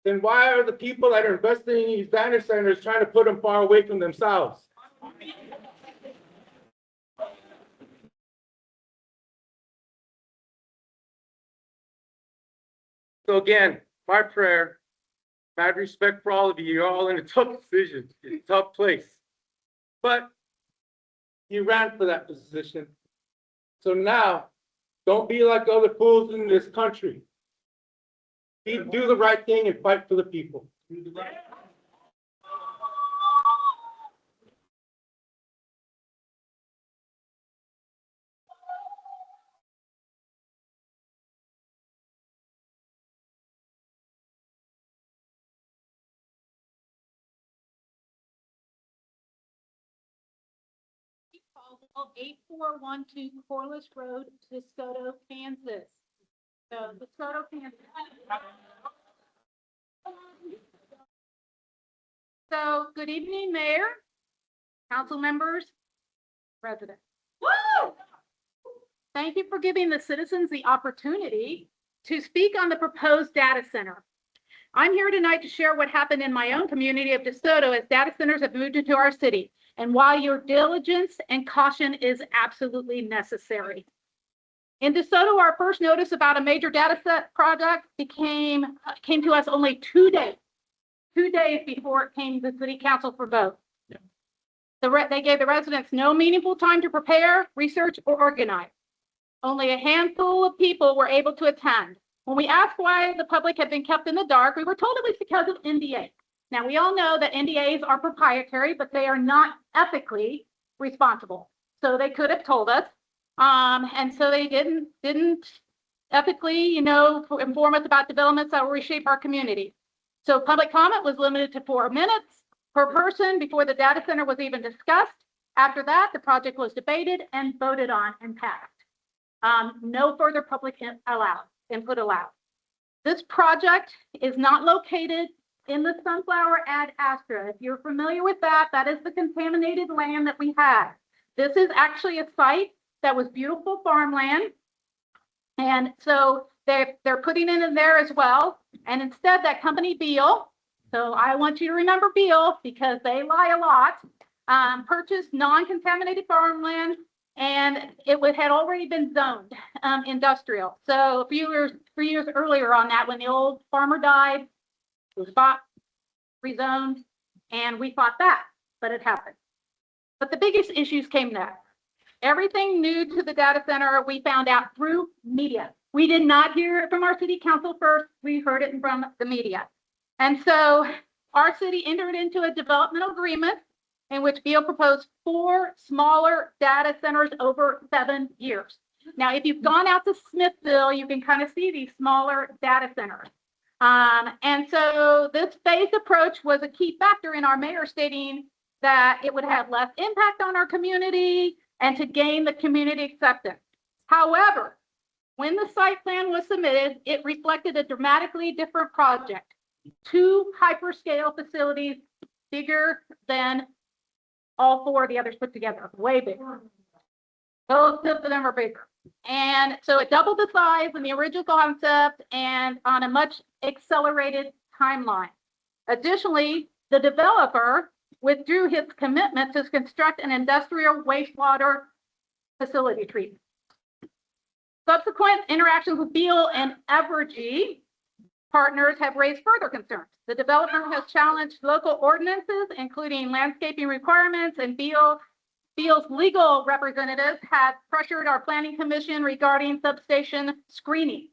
then why are the people that are investing in these data centers trying to put them far away from themselves? So again, my prayer, I have respect for all of you. You're all in a tough decision, a tough place. But you ran for that position. So now, don't be like other fools in this country. Do the right thing and fight for the people. Call 8412 Corliss Road, DeSoto, Kansas. So, DeSoto, Kansas. So, good evening, Mayor, council members, residents. Woo! Thank you for giving the citizens the opportunity to speak on the proposed data center. I'm here tonight to share what happened in my own community of DeSoto as data centers have moved into our city, and why your diligence and caution is absolutely necessary. In DeSoto, our first notice about a major data set project came to us only 2 days before it came to the city council for vote. Yeah. They gave the residents no meaningful time to prepare, research, or organize. Only a handful of people were able to attend. When we asked why the public had been kept in the dark, we were told it was because of NDA. Now, we all know that NDAs are proprietary, but they are not ethically responsible. So they could have told us, and so they didn't ethically, inform us about developments that will reshape our community. So public comment was limited to 4 minutes per person before the data center was even discussed. After that, the project was debated and voted on and passed. No further public input allowed. This project is not located in the Sunflower Ad Astra. If you're familiar with that, that is the contaminated land that we had. This is actually a site that was beautiful farmland. And so they're putting it in there as well. And instead, that company Beal, so I want you to remember Beal because they lie a lot, purchased non-contaminated farmland, and it had already been zoned industrial. So a few years earlier on that, when the old farmer died, it was bought, rezoned, and we fought that, but it happened. But the biggest issues came next. Everything new to the data center, we found out through media. We did not hear it from our city council first. We heard it from the media. And so our city entered into a developmental agreement in which Beal proposed 4 smaller data centers over 7 years. Now, if you've gone out to Smithville, you can kind of see these smaller data centers. And so this phased approach was a key factor in our mayor stating that it would have less impact on our community and to gain the community acceptance. However, when the site plan was submitted, it reflected a dramatically different project. 2 hyperscale facilities bigger than all 4 of the others put together, way bigger. Both of them are bigger. And so it doubled the size in the original concept and on a much accelerated timeline. Additionally, the developer withdrew his commitment to construct an industrial wastewater facility treatment. Subsequent interactions with Beal and Evergy partners have raised further concerns. The developer has challenged local ordinances, including landscaping requirements, and Beal's legal representatives have pressured our planning commission regarding substation screening.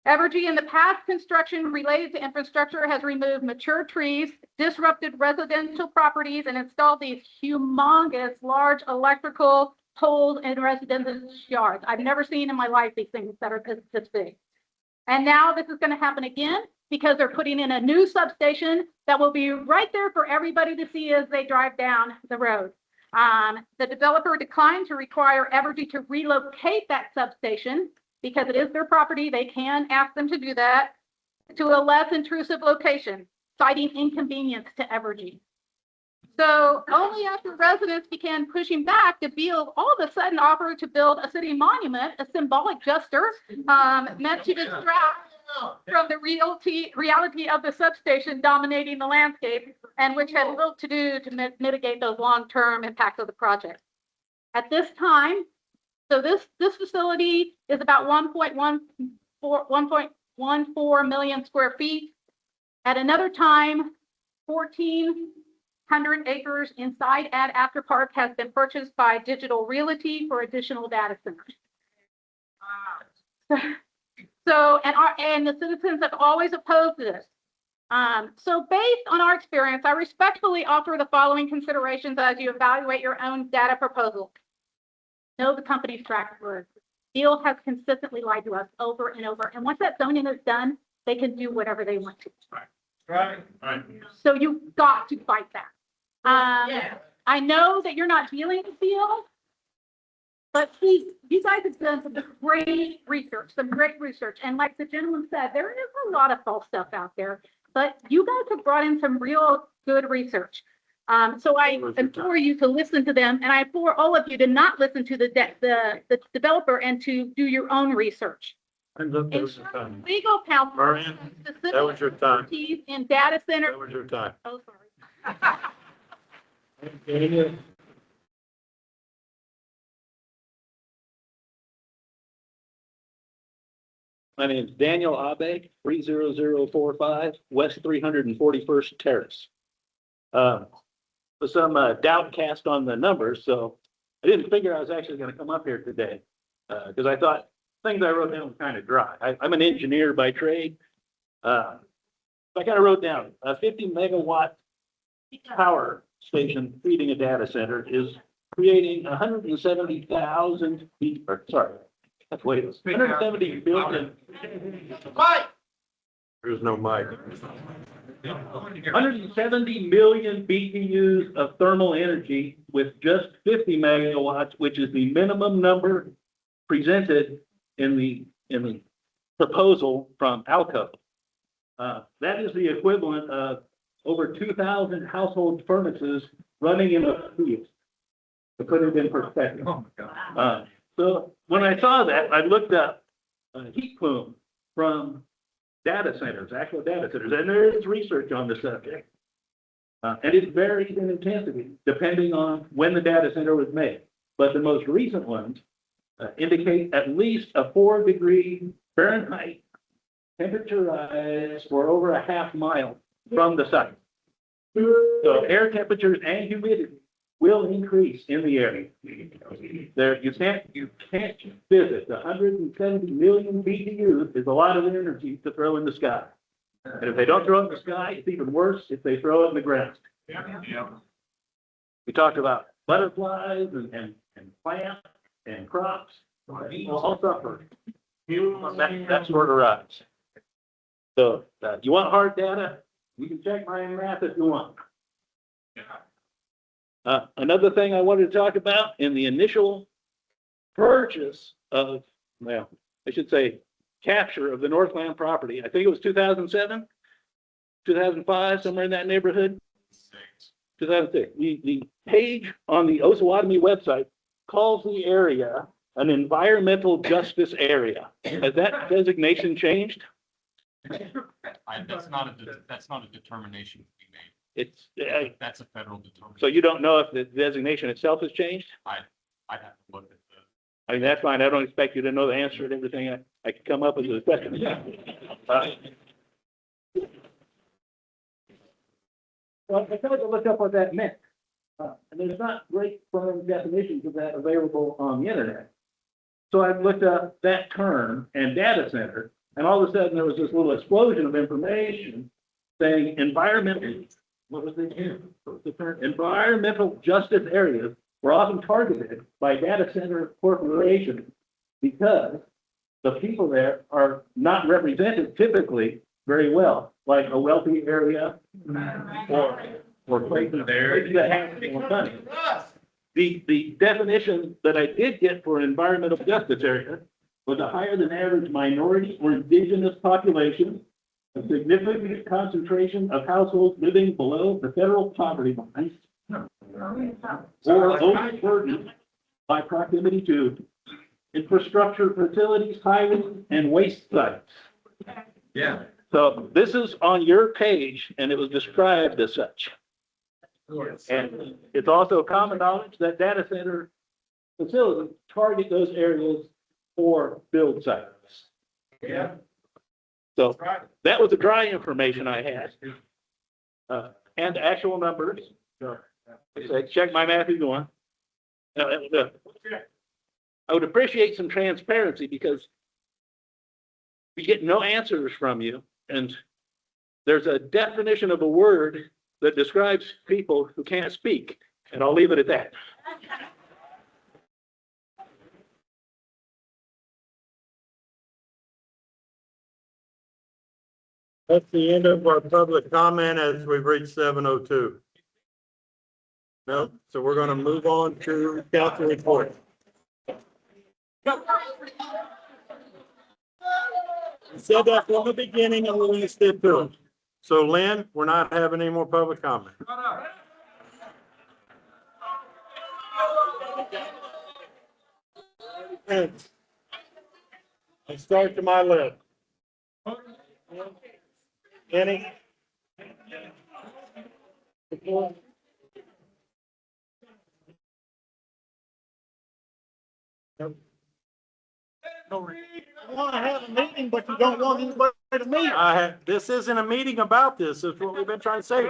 Evergy in the past construction related to infrastructure has removed mature trees, disrupted residential properties, and installed these humongous large electrical poles in residential yards. I've never seen in my life these things that are this big. And now this is going to happen again because they're putting in a new substation that will be right there for everybody to see as they drive down the road. The developer declined to require Evergy to relocate that substation because it is their property. They can ask them to do that to a less intrusive location, citing inconvenience to Evergy. So only after residents began pushing back did Beal all of a sudden offer to build a city monument, a symbolic gesture meant to distract from the reality of the substation dominating the landscape, and which had little to do to mitigate those long-term impacts of the project. At this time, so this facility is about 1.14 million square feet. At another time, 1,400 acres inside After Park has been purchased by Digital Realty for additional data centers. So, and the citizens have always opposed this. So based on our experience, I respectfully offer the following considerations as you evaluate your own data proposal. Know the company's track record. Beal has consistently lied to us over and over. And once that zoning is done, they can do whatever they want to. Right. So you've got to fight that. I know that you're not dealing with Beal, but please, you guys have done some great research, And like the gentleman said, there is a lot of false stuff out there, but you guys have brought in some real good research. So I implore you to listen to them, and I implore all of you to not listen to the developer and to do your own research. Legal counsel, Marian, that was your time. In data center. That was your time. Oh, sorry. My name is Daniel Abe, 30045 West 341st Terrace. With some doubt cast on the numbers, so I didn't figure I was actually going to come up here today because I thought things I wrote down were kind of dry. I'm an engineer by trade. I kind of wrote down a 50 megawatt power station feeding a data center is creating 170,000 feet, or sorry, that's way less, 170 billion. There's no mic. 170 million BTUs of thermal energy with just 50 megawatts, which is the minimum number presented in the proposal from Alco. That is the equivalent of over 2,000 household furnaces running in a field, to put it in perspective. Oh my God. So when I saw that, I looked up heat plume from data centers, actual data centers, and there is research on the subject. And it varies in intensity depending on when the data center was made. But the most recent ones indicate at least a 4-degree Fahrenheit temperature rise for over a half mile from the site. So air temperatures and humidity will increase in the area. There, you can't visit. 170 million BTUs is a lot of energy to throw in the sky. And if they don't throw it in the sky, it's even worse if they throw it in the ground. We talked about butterflies and plants and crops. I'll suffer. That's where it arrives. So, you want hard data? You can check my math if you want. Another thing I wanted to talk about in the initial purchase of, well, I should say, capture of the Northland property, I think it was 2007, 2005, somewhere in that neighborhood. 2006. The page on the Osawatomie website calls the area an environmental justice area. Has that designation changed? That's not a determination we made. It's, That's a federal determination. so you don't know if the designation itself has changed? I'd have to look at I mean, that's fine. I don't expect you to know the answer to everything I could come up with as a question. Well, I tried to look up what that meant. And there's not great firm definitions of that available on the internet. So I looked up that term and data center, and all of a sudden there was this little explosion of information saying environmental, what was it here? The term environmental justice areas were often targeted by data center corporations because the people there are not represented typically very well, like a wealthy area or places that have more money. The definition that I did get for an environmental justice area was a higher than average minority or indigenous population, a significant concentration of households living below the federal poverty line, or overburdened by proximity to infrastructure, facilities, highways, and waste sites. Yeah. So this is on your page, and it was described as such. And it's also common knowledge that data center facilities target those areas for build sites. Yeah. So that was the dry information I had. And actual numbers. Check my math if you want. I would appreciate some transparency because we get no answers from you. And there's a definition of a word that describes people who can't speak. And I'll leave it at that. That's the end of our public comment as we've reached 7:02. No, so we're going to move on to council report. We said that from the beginning and we're going to stick to it. So Lynn, we're not having any more public comment. Let's start to my left. Any? You want to have a meeting, but you don't want anybody to meet. This isn't a meeting about this. That's what we've been trying to say.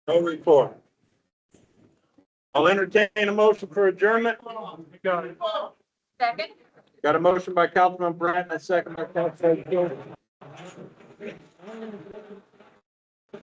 No report. I'll entertain a motion for adjournment. Second. Got a motion by Councilman Brandt and a second by Councilman Gilbert.